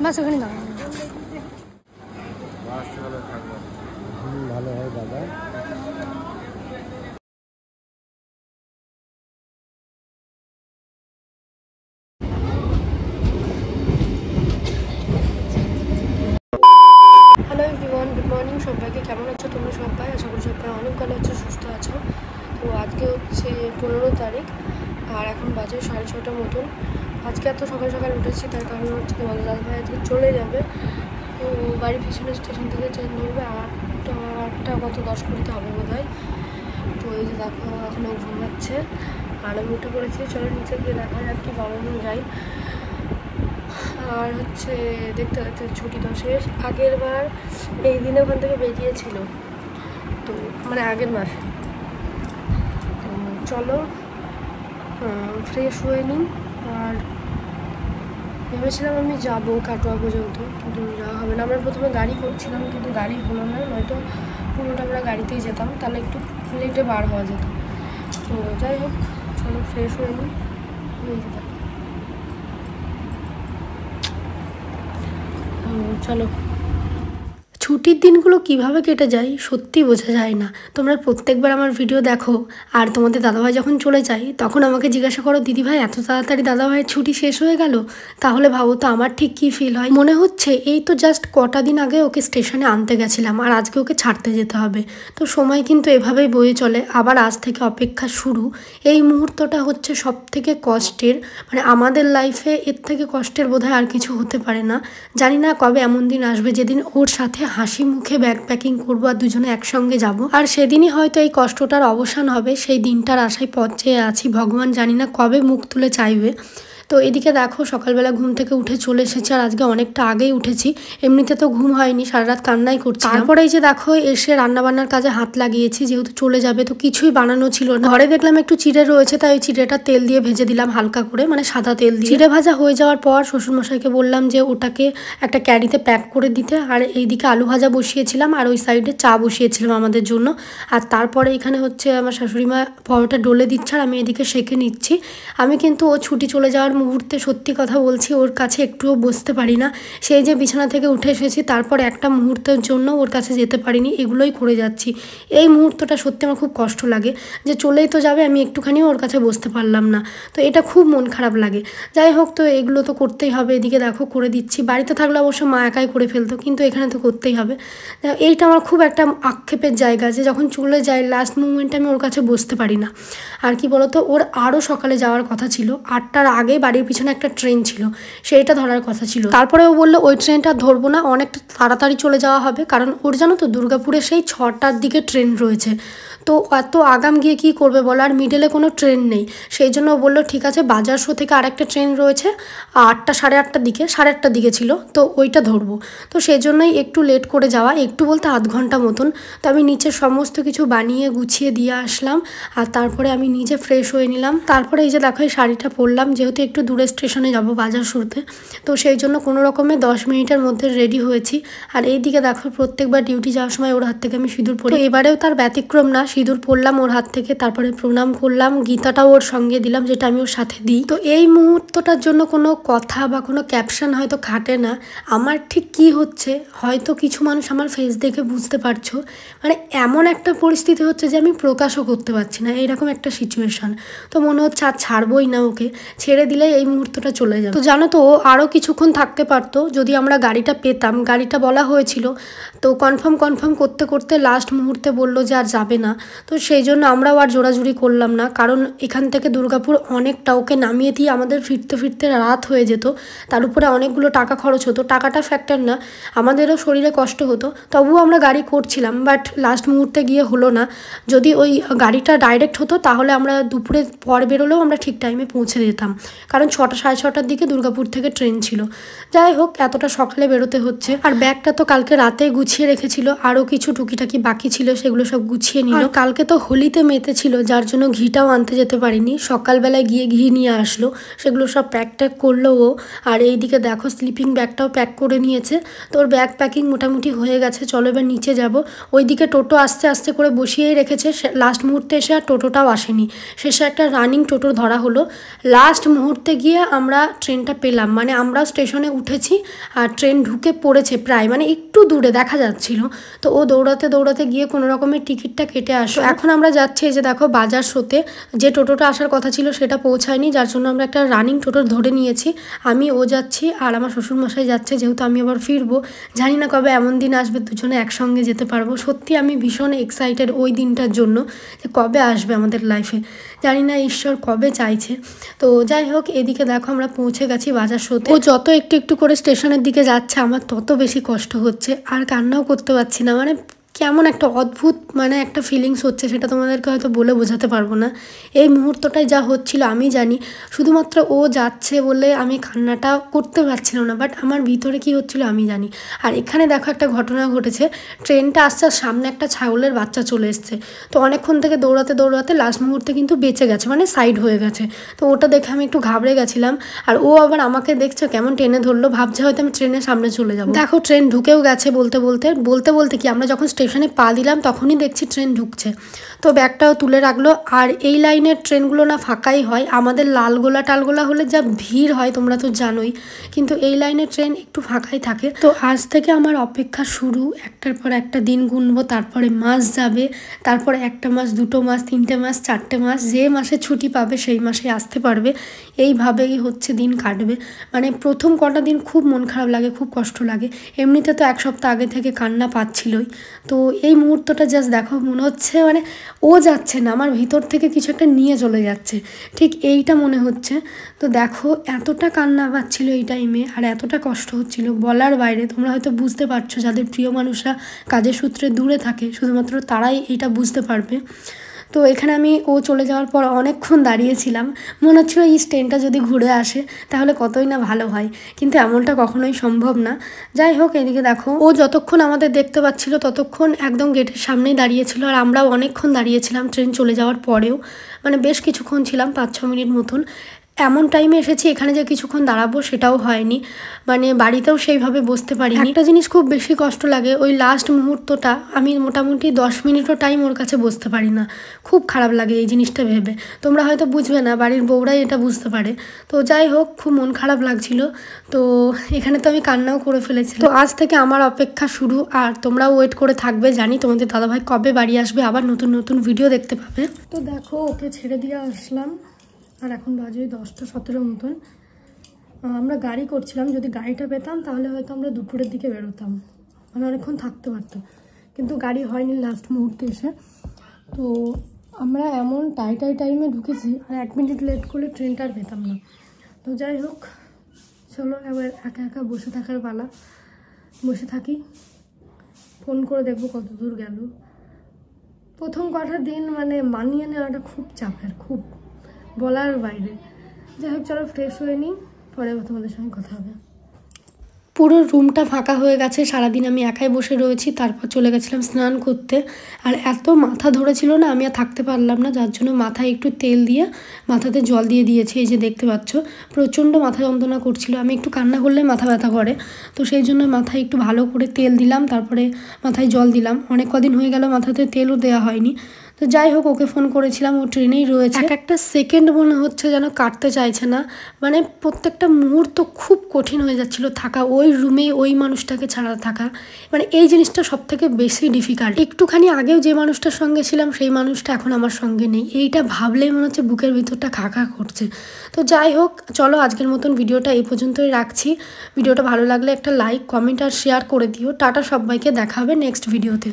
বাস ওখানে দাঁড়ানো ভালো হয় দাদা। হ্যালো এভরিওয়ান, গুড মর্নিং সবাইকে। কেমন আছো তোমরা সবাই? আশা করি সবাই অনেক ভালো আছো, সুস্থ আছো। তো আজকে হচ্ছে 15 তারিখ আর এখন বাজে 6:30 মতন। আজকে এত সকাল সকাল উঠেছি তার কারণ হচ্ছে তোমাদের দাদাভাই আজকে চলে যাবে। তো বাড়ির পিছনে স্টেশন থেকে ট্রেন ধরবে 8টা কত 10 হবে বোধ হয়। তো এই যে দেখো এখনও ঘুমাচ্ছে আর আমি উঠে পড়েছি। চলো নিচে গিয়ে দেখা যাক কি বানানো যায়। আর হচ্ছে দেখতে দেখতে ছুটি তো শেষ। আগের বার এই দিনে ওখান থেকে বেরিয়েছিল, তো মানে আগের মাসে। তো চলো ফ্রেশ হয়ে নিই। আর ভেবেছিলাম আমি যাবো কাটোয়া পর্যন্ত, কিন্তু যাওয়া হবে না। আমরা প্রথমে গাড়ি করছিলাম কিন্তু গাড়ি হলো না, নয়তো পুরোটা আমরা গাড়িতেই যেতাম, তাহলে একটু লেটে বার হওয়া যেত। তো যাই হোক চলো ফ্রেশ হয়ে নিই। চলো। ছুটির দিনগুলো কিভাবে কেটে যায় সত্যি বোঝা যায় না। তোমরা প্রত্যেকবার আমার ভিডিও দেখো আর তোমাদের দাদাভাই যখন চলে যায় তখন আমাকে জিজ্ঞাসা করো, দিদিভাই এত তাড়াতাড়ি দাদাভাইয়ের ছুটি শেষ হয়ে গেল? তাহলে ভাবো তো আমার ঠিক কী ফিল হয়। মনে হচ্ছে এই তো জাস্ট কটা দিন আগে ওকে স্টেশনে আনতে গেছিলাম আর আজকে ওকে ছাড়তে যেতে হবে। তো সময় কিন্তু এভাবেই বয়ে চলে। আবার আজ থেকে অপেক্ষা শুরু। এই মুহূর্তটা হচ্ছে সব থেকে কষ্টের, মানে আমাদের লাইফে এর থেকে কষ্টের বোধহয় আর কিছু হতে পারে না। জানি না কবে এমন দিন আসবে যেদিন ওর সাথে হাসি মুখে ব্যাগ প্যাকিং করবো আর দুজনে একসঙ্গে যাব। আর সেদিনই হয়তো এই কষ্টটার অবসান হবে। সেই দিনটার আশায় পথ চেয়ে আছি। ভগবান জানি না কবে মুখ তুলে চাইবে। তো এদিকে দেখো সকালবেলা ঘুম থেকে উঠে চলে এসেছি আর আজকে অনেকটা আগেই উঠেছি। এমনিতে তো ঘুম হয়নি, সারা রাত কান্নাই করছি। তারপরে এই যে দেখো এসে রান্নাবান্নার কাজে হাত লাগিয়েছি, যেহেতু চলে যাবে তো কিছুই বানানো ছিল না। ঘরে দেখলাম একটু চিড়ে রয়েছে, তাই ওই চিড়েটা তেল দিয়ে ভেজে দিলাম হালকা করে, মানে সাদা তেল দিয়ে। চিড়ে ভাজা হয়ে যাওয়ার পর শ্বশুরমশাইকে বললাম যে ওটাকে একটা ক্যারিতে প্যাক করে দিতে। আর এইদিকে আলু ভাজা বসিয়েছিলাম আর ওই সাইডে চা বসিয়েছিলাম আমাদের জন্য। আর তারপরে এখানে হচ্ছে আমার শাশুড়িমা পরোটা ডলে দিচ্ছে আর আমি এদিকে সেঁকে নিচ্ছি। আমি কিন্তু ও ছুটি চলে যাওয়ার মুহূর্তে সত্যি কথা বলছি ওর কাছে একটুও বসতে পারি না। সেই যে বিছানা থেকে উঠে এসেছি তারপর একটা মুহূর্তের জন্য ওর কাছে যেতে পারিনি, এগুলোই করে যাচ্ছি। এই মুহূর্তটা সত্যি আমার খুব কষ্ট লাগে যে চলেই তো যাবে, আমি একটুখানিও ওর কাছে বসতে পারলাম না। তো এটা খুব মন খারাপ লাগে। যাই হোক, তো এগুলো তো করতেই হবে। এদিকে দেখো করে দিচ্ছি। বাড়িতে থাকলে অবশ্য মা একাই করে ফেলতো, কিন্তু এখানে তো করতেই হবে। এইটা আমার খুব একটা আক্ষেপের জায়গা যে যখন চলে যায় লাস্ট মুমেন্টে আমি ওর কাছে বসতে পারি না। আর কি বলতো, ওর আরও সকালে যাওয়ার কথা ছিল। 8টার আগে বাড়ির পিছনে একটা ট্রেন ছিল, সেইটা ধরার কথা ছিল। তারপরে ও বললো ওই ট্রেনটা ধরবো না, অনেকটা তাড়াতাড়ি চলে যাওয়া হবে, কারণ ওর জানো তো দুর্গাপুরে সেই 6টার দিকে ট্রেন রয়েছে। তো এত আগাম গিয়ে কী করবে বলো, আর মিডলে কোনো ট্রেন নেই। সেই জন্য ও বললো ঠিক আছে, বাজার শো থেকে আরেকটা ট্রেন রয়েছে 8টা সাড়ে 8টার দিকে, 8:30টার দিকে ছিল, তো ওইটা ধরবো। তো সেই জন্যই একটু লেট করে যাওয়া, একটু বলতে আধ ঘন্টা মতন। তো আমি নিচে সমস্ত কিছু বানিয়ে গুছিয়ে দিয়ে আসলাম আর তারপরে আমি নিজে ফ্রেশ হয়ে নিলাম। তারপরে এই যে দেখো এই শাড়িটা পরলাম, যেহেতু একটু দূরে স্টেশনে যাব বাজার শুরুতে, তো সেই জন্য কোনো রকমে 10 মিনিটের মধ্যে রেডি হয়েছি। আর এইদিকে দেখো প্রত্যেকবার ডিউটি যাওয়ার সময় ওর হাত থেকে আমি সিঁদুর পরি, এবারেও তার ব্যতিক্রম না। সিঁদুর পরলাম ওর হাত থেকে, তারপরে প্রণাম করলাম, গীতাটাও ওর সঙ্গে দিলাম যেটা আমি ওর সাথে দিই। তো এই মুহূর্তটার জন্য কোনো কথা বা কোনো ক্যাপশন হয়তো খাটে না। আমার ঠিক কি হচ্ছে হয়তো কিছু মানুষ আমার ফেস দেখে বুঝতে পারছো, মানে এমন একটা পরিস্থিতি হচ্ছে যে আমি প্রকাশও করতে পারছি না, এইরকম একটা সিচুয়েশন। তো মনে হচ্ছে আর ছাড়বই না ওকে, ছেড়ে দিলে এই মুহূর্তটা চলে যাবে। তো জানো তো ও আরও কিছুক্ষণ থাকতে পারতো যদি আমরা গাড়িটা পেতাম। গাড়িটা বলা হয়েছিল, তো কনফার্ম করতে করতে লাস্ট মুহূর্তে বললো যে আর যাবে না। তো সেই জন্য আমরাও আর জোরাজুরি করলাম না, কারণ এখান থেকে দুর্গাপুর অনেকটা, ওকে নামিয়ে দিয়ে আমাদের ফিরতে ফিরতে রাত হয়ে যেত। তার উপরে অনেকগুলো টাকা খরচ হতো। টাকাটা ফ্যাক্টর না, আমাদেরও শরীরে কষ্ট হতো, তবুও আমরা গাড়ি করছিলাম। বাট লাস্ট মুহূর্তে গিয়ে হলো না। যদি ওই গাড়িটা ডাইরেক্ট হতো তাহলে আমরা দুপুরে পর বেরোলেও আমরা ঠিক টাইমে পৌঁছে যেতাম, কারণ 6টা সাড়ে 6টার দিকে দুর্গাপুর থেকে ট্রেন ছিল। যাই হোক, এতটা সকালে বেরোতে হচ্ছে। আর ব্যাগটা তো কালকে রাতে গুছিয়ে রেখেছিল, আরও কিছু টুকিটাকি বাকি ছিল সেগুলো সব গুছিয়ে নিল। কালকে তো হোলিতে মেতে ছিল, যার জন্য ঘিটাও আনতে যেতে পারিনি। সকালবেলায় গিয়ে ঘি নিয়ে আসলো, সেগুলো সব প্যাক ট্যাক করলো ও। আর এইদিকে দেখো স্লিপিং ব্যাগটাও প্যাক করে নিয়েছে। তো ওর ব্যাগ প্যাকিং মোটামুটি মোটামুটি হয়ে গেছে, চলো এবার নিচে যাব। ওইদিকে টোটো আস্তে আস্তে করে বসিয়েই রেখেছে, লাস্ট মুহূর্তে এসে আর টোটোটাও আসেনি। শেষে একটা রানিং টোটো ধরা হলো। লাস্ট মুহূর্তে গিয়ে আমরা ট্রেনটা পেলাম, মানে আমরাও স্টেশনে উঠেছি আর ট্রেন ঢুকে পড়েছে প্রায়, মানে একটু দূরে দেখা যাচ্ছিল। তো ও দৌড়াতে দৌড়াতে গিয়ে কোনো রকমের টিকিটটা কেটে আসো। এখন আমরা যাচ্ছি, এই যে দেখো বাজার শোতে যে টোটোটা আসার কথা ছিল সেটা পৌঁছায়নি, যার জন্য আমরা একটা রানিং টোটো ধরে নিয়েছি। আমি ও যাচ্ছি আর আমার শ্বশুরমশাই যাচ্ছে, যেহেতু আমি আবার ফিরবো। জানি না কবে এমন দিন আসবে দুজনে একসঙ্গে যেতে পারবো। সত্যি আমি ভীষণ এক্সাইটেড ওই দিনটার জন্য, যে কবে আসবে আমাদের লাইফে। জানি না ঈশ্বর কবে চাইছে। তো যাই হোক, এদিকে দেখো আমরা পৌঁছে গেছি বাজার শোতে। ও যত একটু একটু করে স্টেশনের দিকে যাচ্ছে আমার তত বেশি কষ্ট হচ্ছে, আর কান্নাও করতে পারছি না। মানে কেমন একটা অদ্ভুত মানে একটা ফিলিংস হচ্ছে, সেটা তোমাদেরকে হয়তো বলে বোঝাতে পারবো না। এই মুহূর্তটায় যা হচ্ছিল আমি জানি, শুধুমাত্র ও যাচ্ছে বলে আমি কান্নাটা করতে পারছিলাম না, বাট আমার ভিতরে কি হচ্ছিল আমি জানি। আর এখানে দেখো একটা ঘটনা ঘটেছে, ট্রেনটা আসছে সামনে একটা ছাগলের বাচ্চা চলে এসছে। তো অনেকক্ষণ থেকে দৌড়াতে দৌড়াতে লাস্ট মুহূর্তে কিন্তু বেঁচে গেছে, মানে সাইড হয়ে গেছে। তো ওটা দেখে আমি একটু ঘাবড়ে গেছিলাম। আর ও আবার আমাকে দেখছো কেমন টেনে ধরলো, ভাবছে হয়তো আমি ট্রেনের সামনে চলে যাবো। দেখো ট্রেন ঢুকেও গেছে বলতে বলতে কি আমরা যখন স্টেশনে পা দিলাম তখনই দেখছি ট্রেন ঢুকছে। তো ব্যাগটাও তুলে রাখলো। আর এই লাইনের ট্রেনগুলো না ফাঁকাই হয়, আমাদের লালগোলা টালগোলা হলে যা ভিড় হয় তোমরা তো জানোই, কিন্তু এই লাইনের ট্রেন একটু ফাঁকাই থাকে। তো আজ থেকে আমার অপেক্ষা শুরু, একটার পর একটা দিন গুনবো, তারপরে মাস যাবে, তারপরে 1 মাস 2 মাস 3 মাস 4 মাস, যে মাসে ছুটি পাবে সেই মাসে আসতে পারবে। এইভাবেই হচ্ছে দিন কাটবে। মানে প্রথম কটা দিন খুব মন খারাপ লাগে, খুব কষ্ট লাগে। এমনিতে তো 1 সপ্তাহ আগে থেকে কান্না পাচ্ছিলই। তো এই মুহূর্তটা জাস্ট দেখো, মনে হচ্ছে মানে ও যাচ্ছে না, আমার ভিতর থেকে কিছু একটা নিয়ে চলে যাচ্ছে, ঠিক এইটা মনে হচ্ছে। তো দেখো এতটা কান্না পাচ্ছিল এই টাইমে, আর এতটা কষ্ট হচ্ছিল বলার বাইরে। তোমরা হয়তো বুঝতে পারছো, যাদের প্রিয় মানুষরা কাজের সূত্রে দূরে থাকে শুধুমাত্র তারাই এইটা বুঝতে পারবে। তো এখানে আমি ও চলে যাওয়ার পর অনেকক্ষণ দাঁড়িয়েছিলাম, মনে হচ্ছিলো এই ট্রেনটা যদি ঘুরে আসে তাহলে কতই না ভালো হয়, কিন্তু এমনটা কখনোই সম্ভব না। যাই হোক, এদিকে দেখো ও যতক্ষণ আমাদের দেখতে পাচ্ছিল ততক্ষণ একদম গেটের সামনেই দাঁড়িয়েছিল, আর আমরাও অনেকক্ষণ দাঁড়িয়েছিলাম ট্রেন চলে যাওয়ার পরেও, মানে বেশ কিছুক্ষণ ছিলাম, 5-6 মিনিট মতন। এমন টাইমে এসেছি এখানে যে কিছুক্ষণ দাঁড়াবো সেটাও হয়নি, মানে বাড়িতেও সেইভাবে বসতে পারিনি। একটা জিনিস খুব বেশি কষ্ট লাগে, ওই লাস্ট মুহূর্তটা আমি মোটামুটি 10 মিনিটও টাইম ওর কাছে বসতে পারি না। খুব খারাপ লাগে এই জিনিসটা ভেবে। তোমরা হয়তো বুঝবে না, বাড়ির বউরাই এটা বুঝতে পারে। তো যাই হোক, খুব মন খারাপ লাগছিল। তো এখানে তো আমি কান্নাও করে ফেলেছি। তো আজ থেকে আমার অপেক্ষা শুরু, আর তোমরাও ওয়েট করে থাকবে। জানি তোমাদের দাদাভাই কবে বাড়ি আসবে, আবার নতুন নতুন ভিডিও দেখতে পাবে। তো দেখো ওকে ছেড়ে দিয়ে আসলাম, আর এখন বাজে 10টা 17 মতন। আমরা গাড়ি করছিলাম, যদি গাড়িটা পেতাম তাহলে হয়তো আমরা দুপুরের দিকে বেরোতাম, মানে অনেকক্ষণ থাকতে পারতো, কিন্তু গাড়ি হয়নি লাস্ট মুহূর্তে এসে। তো আমরা এমন টাইমে ঢুকেছি, আর 1 মিনিট লেট করলে ট্রেনটা আর পেতাম না। তো যাই হোক, চলো এবার একা একা বসে থাকার পালা, বসে থাকি, ফোন করে দেখবো কত দূর গেল। প্রথম কটা দিন মানে মানিয়ে নেওয়াটা খুব চাপের, খুব বলার বাইরে। যাই হোক, চলো ফ্রেশ হয়ে নিই, পরে তোমাদের সঙ্গে কথা হবে। পুরো রুমটা ফাঁকা হয়ে গেছে, সারাদিন আমি একাই বসে রয়েছি। তারপর চলে গেছিলাম স্নান করতে, আর এত মাথা ধরেছিল না, আমি আর থাকতে পারলাম না, যার জন্য মাথায় একটু তেল দিয়ে মাথাতে জল দিয়ে দিয়েছি। এই যে দেখতে পাচ্ছ, প্রচণ্ড মাথা যন্ত্রণা করছিল, আমি একটু কান্না করলে মাথা ব্যথা করে, তো সেই জন্য মাথায় একটু ভালো করে তেল দিলাম, তারপরে মাথায় জল দিলাম। অনেক কদিন হয়ে গেল মাথাতে তেলও দেওয়া হয়নি। তো যাই হোক, ওকে ফোন করেছিলাম, ও ট্রেনেই রয়েছে। একটা সেকেন্ড মনে হচ্ছে যেন কাটতে চাইছে না, মানে প্রত্যেকটা মুহূর্ত খুব কঠিন হয়ে যাচ্ছিল থাকা ওই রুমেই, ওই মানুষটাকে ছাড়া থাকা। মানে এই জিনিসটা সব থেকে বেশি ডিফিকাল্ট। একটুখানি আগেও যে মানুষটার সঙ্গে ছিলাম সেই মানুষটা এখন আমার সঙ্গে নেই, এইটা ভাবলেই মনে হচ্ছে বুকের ভিতরটা খা খা করছে। তো যাই হোক, চলো আজকের মতন ভিডিওটা এই পর্যন্তই রাখছি। ভিডিওটা ভালো লাগলে একটা লাইক, কমেন্ট আর শেয়ার করে দিও। টাটা সবাইকে, দেখা হবে নেক্সট ভিডিওতে।